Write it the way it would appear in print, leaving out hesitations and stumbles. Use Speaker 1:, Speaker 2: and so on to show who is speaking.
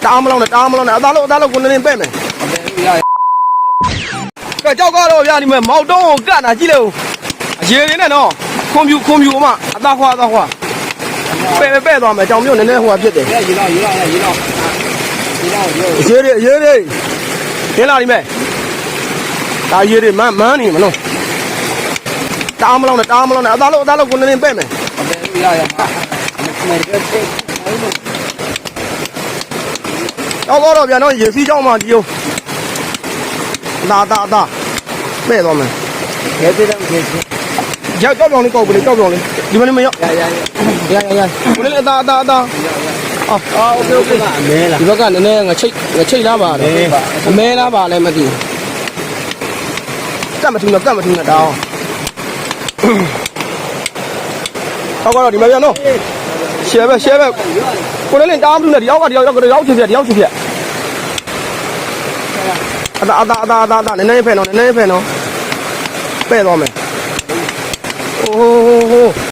Speaker 1: တားမလောင်းနဲ့အသားလို့ကိုနေပဲ့မယ်ကဲကြောက်ကတော့ဗျာဒီမဲ့မောက်တုံးကိုကတ်တာကြည့်လေအရေရင်းနဲ့နော်ခွန်ပြူအမအသားခွာပဲ့သွားမယ်ကြောင်မြို့နည်းနည်းဟိုဖြစ်တယ်
Speaker 2: ရေလောက်
Speaker 1: ရေရင်းလာဒီမဲ့ဒါရေတွေမန်းနေမလို့တားမလောင်းနဲ့အသားလို့ကိုနေပဲ့မယ်ကြောက်တော့ဗျာနော်ရေစီးကြောင်းမှကြည့်ဦးအသားပဲ့သွားမယ်
Speaker 2: ရေသေးတယ်ရေ
Speaker 1: ကြောက်ပြောင်းလေးကောက်ပြီကြောက်ပြောင်းလေးဒီမလေးမရောက်ကိုလေးအသားโอเค
Speaker 2: အမဲလား
Speaker 1: ဒီဘက်ကနည်းနည်းငချိတ်လားပါတယ်အမဲလားပါလဲမသိဘူးကတ်မထူးနဲ့တောင်းတော့ဒီမှာပြန်နော်ရှယ်ပဲကိုလေးတောင်းမထူးနဲ့ဒီရောက်ချင်ဖြစ်အသားနည်းနည်းဖဲ့နော်ပဲ့သွားမယ်โอ้โห